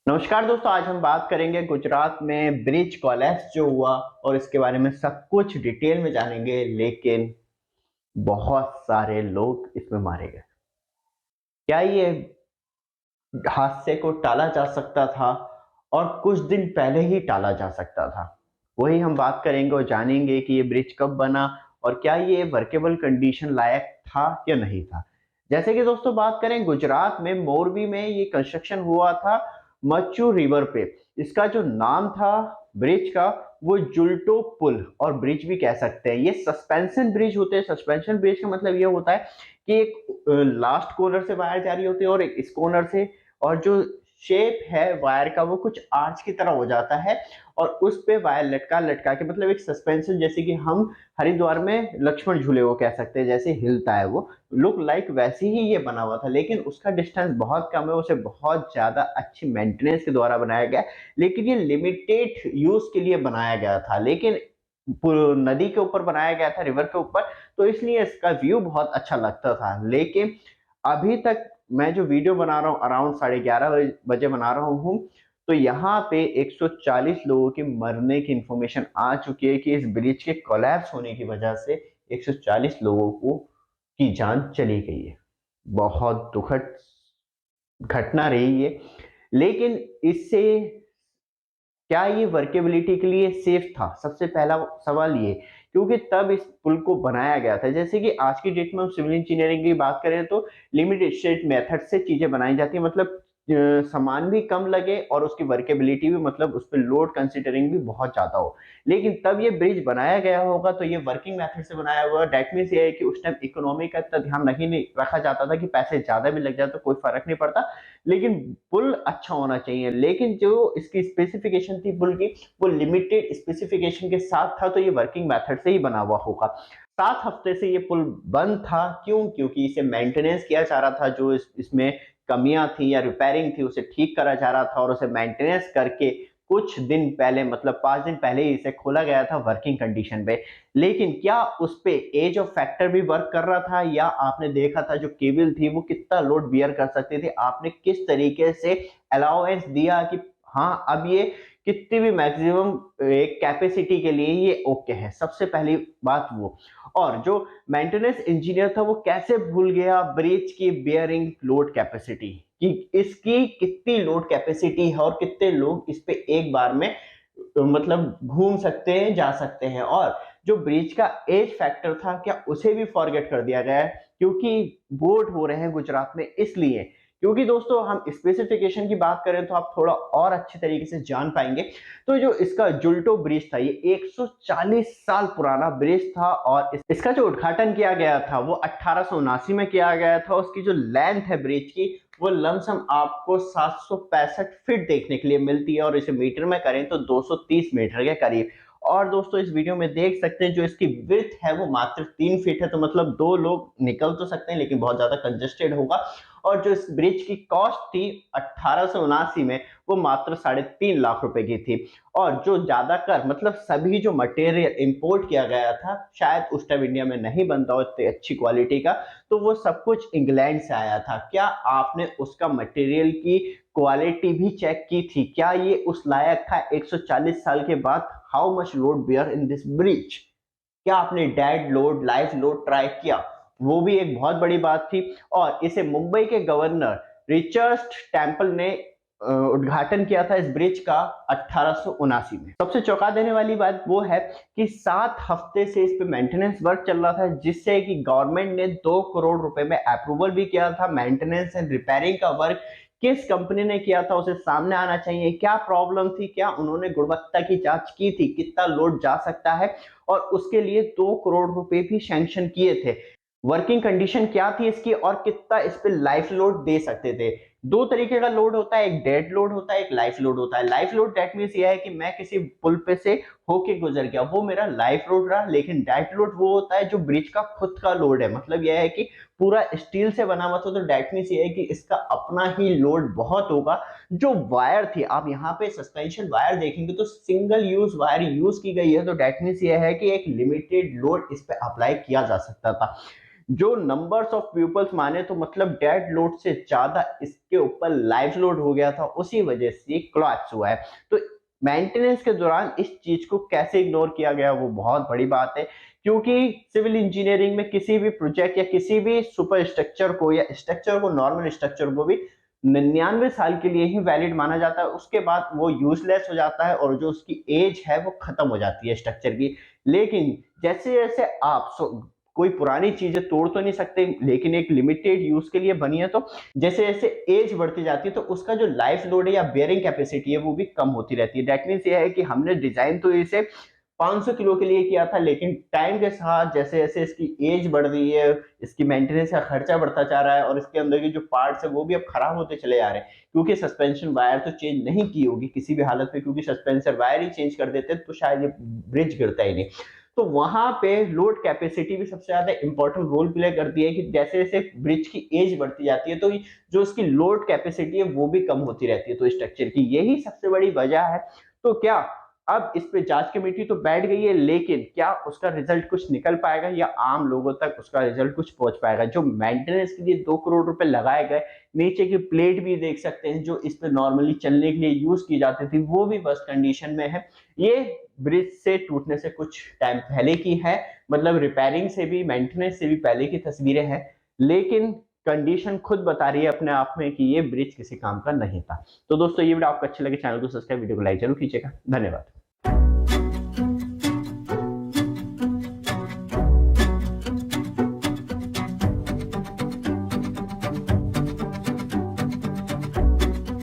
नमस्कार दोस्तों, आज हम बात करेंगे गुजरात में ब्रिज कोलैप्स जो हुआ और इसके बारे में सब कुछ डिटेल में जानेंगे। लेकिन बहुत सारे लोग इसमें मारे गए। क्या ये हादसे को टाला जा सकता था और कुछ दिन पहले ही टाला जा सकता था? वही हम बात करेंगे और जानेंगे कि ये ब्रिज कब बना और क्या ये वर्केबल कंडीशन लायक था या नहीं था। जैसे कि दोस्तों बात करें, गुजरात में मोरबी में ये कंस्ट्रक्शन हुआ था मच्चू रिवर पे। इसका जो नाम था ब्रिज का, वो जुल्टो पुल और ब्रिज भी कह सकते हैं। ये सस्पेंशन ब्रिज होते हैं। सस्पेंशन ब्रिज का मतलब ये होता है कि एक लास्ट कॉर्नर से वायर जा रही होती है और एक इस कॉर्नर से, और जो शेप है वायर का वो कुछ आर्च की तरह हो जाता है और उस पे वायर लटका लटका के, मतलब एक सस्पेंशन, जैसे कि हम हरिद्वार में लक्ष्मण झूले को कह सकते हैं, जैसे हिलता है वो लुक लाइक, वैसे ही ये बना हुआ था। लेकिन उसका डिस्टेंस बहुत कम है, उसे बहुत ज्यादा अच्छी मेंटेनेंस के द्वारा बनाया गया। लेकिन ये लिमिटेड यूज के लिए बनाया गया था, लेकिन नदी के ऊपर बनाया गया था, रिवर के ऊपर, तो इसलिए इसका व्यू बहुत अच्छा लगता था। लेकिन अभी तक मैं जो वीडियो बना रहा हूँ अराउंड 11:30 बजे बना रहा हूँ, तो यहाँ पे 140 लोगों के मरने की इंफॉर्मेशन आ चुकी है कि इस ब्रिज के कोलैप्स होने की वजह से 140 लोगों को की जान चली गई है। बहुत दुखद घटना रही है। लेकिन इससे क्या ये वर्केबिलिटी के लिए सेफ था? सबसे पहला सवाल ये, क्योंकि तब इस पुल को बनाया गया था। जैसे कि आज की डेट में हम सिविल इंजीनियरिंग की बात करें तो लिमिटेड स्टेट मेथड से चीजें बनाई जाती है, मतलब सामान भी कम लगे और उसकी वर्केबिलिटी भी, मतलब उस पर लोड कंसिडरिंग भी बहुत ज्यादा हो। लेकिन तब ये ब्रिज बनाया गया होगा तो ये वर्किंग मेथड से बनाया हुआ। डेट मीन्स ये है कि उस टाइम इकोनॉमी का इतना ध्यान नहीं रखा जाता था कि पैसे ज्यादा भी लग जाए तो कोई फर्क नहीं पड़ता, लेकिन पुल अच्छा होना चाहिए। लेकिन जो इसकी स्पेसिफिकेशन थी पुल की, वो लिमिटेड स्पेसिफिकेशन के साथ था, तो ये वर्किंग मेथड से ही बना हुआ होगा। 7 हफ्ते से ये पुल बंद था। क्यों? क्योंकि इसे मेंटेनेंस किया जा रहा था। जो इसमें कमियां थी या रिपेयरिंग थी उसे ठीक करा जा रहा था, और उसे मेंटेनेंस करके कुछ दिन पहले, मतलब 5 दिन पहले ही इसे खोला गया था वर्किंग कंडीशन पे। लेकिन क्या उस पे एज ऑफ फैक्टर भी वर्क कर रहा था? या आपने देखा था जो केबल थी वो कितना लोड बियर कर सकती थी? आपने किस तरीके से अलाउंस दिया कि हाँ अब ये कितनी भी मैक्सिमम एक कैपेसिटी के लिए ये ओके है? सबसे पहली बात वो। और जो मेंटेनेंस इंजीनियर था वो कैसे भूल गया ब्रिज की बियरिंग लोड कैपेसिटी, कि इसकी कितनी लोड कैपेसिटी है और कितने लोग इस पे एक बार में मतलब घूम सकते हैं, जा सकते हैं। और जो ब्रिज का एज फैक्टर था, क्या उसे भी फॉरगेट कर दिया गया है? क्योंकि वोट हो रहे हैं गुजरात में इसलिए, क्योंकि दोस्तों हम स्पेसिफिकेशन की बात करें तो आप थोड़ा और अच्छे तरीके से जान पाएंगे। तो जो इसका जुल्टो ब्रिज था, ये 140 साल पुराना ब्रिज था, और इसका जो उद्घाटन किया गया था वो 1879 में किया गया था। उसकी जो लेंथ है ब्रिज की, वो लमसम आपको 765 फीट देखने के लिए मिलती है, और इसे मीटर में करें तो 230 मीटर के करीब। और दोस्तों इस वीडियो में देख सकते हैं जो इसकी विड्थ है वो मात्र 3 फीट है, तो मतलब दो लोग निकल तो सकते हैं लेकिन बहुत ज्यादा कंजेस्टेड होगा। और जो इस ब्रिज की कॉस्ट थी 1879 में, वो मात्र 3.5 लाख रुपए की थी। और जो ज्यादातर, मतलब सभी जो मटेरियल इंपोर्ट किया गया था, शायद उस टाइम इंडिया में नहीं बनता हो इतनी अच्छी क्वालिटी का, तो वो सब कुछ इंग्लैंड से आया था। क्या आपने उसका मटेरियल की क्वालिटी भी चेक की थी? क्या ये उस लायक था 140 साल के बाद? How much load bear in this bridge? क्या आपने dead load, live load try किया? वो भी एक बहुत बड़ी बात थी। और इसे मुंबई के गवर्नर रिचर्ड टेम्पल ने उद्घाटन किया था इस ब्रिज का 1879 में। सबसे चौंका देने वाली बात वो है कि 7 हफ्ते से इस पे मेंटेनेंस वर्क चल रहा था, जिससे कि गवर्नमेंट ने 2 करोड़ रुपए में अप्रूवल भी किया था। मेंटेनेंस एंड रिपेयरिंग का वर्क किस कंपनी ने किया था उसे सामने आना चाहिए। क्या प्रॉब्लम थी? क्या उन्होंने गुणवत्ता की जांच की थी? कितना लोड जा सकता है? और उसके लिए 2 करोड़ रुपए भी सैंक्शन किए थे। वर्किंग कंडीशन क्या थी इसकी, और कितना इस पे लाइफ लोड दे सकते थे? दो तरीके का लोड होता है, एक डेड लोड होता है, एक लाइफ लोड होता है। लाइफ लोड दैट मींस ये है कि मैं किसी पुल पे से होके गुजर गया, वो मेरा लाइफ लोड रहा। लेकिन डेड लोड वो होता है जो ब्रिज का खुद का लोड है, मतलब यह है कि पूरा स्टील से बना हुआ था, तो डेट मींस ये है कि इसका अपना ही लोड बहुत होगा। जो वायर थी, आप यहाँ पे सस्पेंशन वायर देखेंगे तो सिंगल यूज वायर यूज की गई है, तो डेट मींस ये है कि एक लिमिटेड लोड इस पे अप्लाई किया जा सकता था। जो नंबर्स ऑफ पीपल्स माने तो मतलब डेड लोड से ज्यादा इसके ऊपर लाइव लोड हो गया था, उसी वजह से कोलैप्स हुआ है। तो मेंटेनेंस के दौरान इस चीज को कैसे इग्नोर किया गया वो बहुत बड़ी बात है, क्योंकि सिविल इंजीनियरिंग में किसी भी प्रोजेक्ट या किसी भी सुपर स्ट्रक्चर को या स्ट्रक्चर को, नॉर्मल स्ट्रक्चर को भी 99 साल के लिए ही वैलिड माना जाता है, उसके बाद वो यूजलेस हो जाता है और जो उसकी एज है वो खत्म हो जाती है स्ट्रक्चर की। लेकिन जैसे जैसे आप कोई पुरानी चीजें तोड़ तो नहीं सकते, लेकिन एक लिमिटेड यूज के लिए बनी है, तो जैसे जैसे एज बढ़ती जाती है तो उसका जो लाइफ लोड है या बेयरिंग कैपेसिटी है वो भी कम होती रहती है। दैट मीन्स ये है कि हमने डिजाइन तो इसे 500 किलो के लिए किया था, लेकिन टाइम के साथ जैसे जैसे इसकी एज बढ़ रही है, इसकी मेंटेनेंस का खर्चा बढ़ता जा रहा है और इसके अंदर के जो पार्ट्स है वो भी अब खराब होते चले जा रहे हैं, क्योंकि सस्पेंशन वायर तो चेंज नहीं की होगी किसी भी हालत में, क्योंकि सस्पेंशन वायर ही चेंज कर देते तो शायद ये ब्रिज गिरता ही नहीं। तो वहां पे लोड कैपेसिटी भी सबसे ज्यादा इंपॉर्टेंट रोल प्ले करती है कि जैसे जैसे ब्रिज की एज बढ़ती जाती है तो जो उसकी लोड कैपेसिटी है वो भी कम होती रहती है, तो स्ट्रक्चर की यही सबसे बड़ी वजह है। तो क्या अब इस पे जांच कमेटी तो बैठ गई है, लेकिन क्या उसका रिजल्ट कुछ निकल पाएगा या आम लोगों तक उसका रिजल्ट कुछ पहुंच पाएगा? जो मेंटेनेंस के लिए 2 करोड़ रुपए लगाए गए, नीचे की प्लेट भी देख सकते हैं जो इस पे नॉर्मली चलने के लिए यूज की जाती थी वो भी वर्स्ट कंडीशन में है। ये ब्रिज से टूटने से कुछ टाइम पहले की है, मतलब रिपेयरिंग से भी मेंटेनेंस से भी पहले की तस्वीरें हैं, लेकिन कंडीशन खुद बता रही है अपने आप में कि ये ब्रिज किसी काम का नहीं था। तो दोस्तों ये वीडियो आपको अच्छी लगे, चैनल को सब्सक्राइब, वीडियो को लाइक जरूर कीजिएगा। धन्यवाद।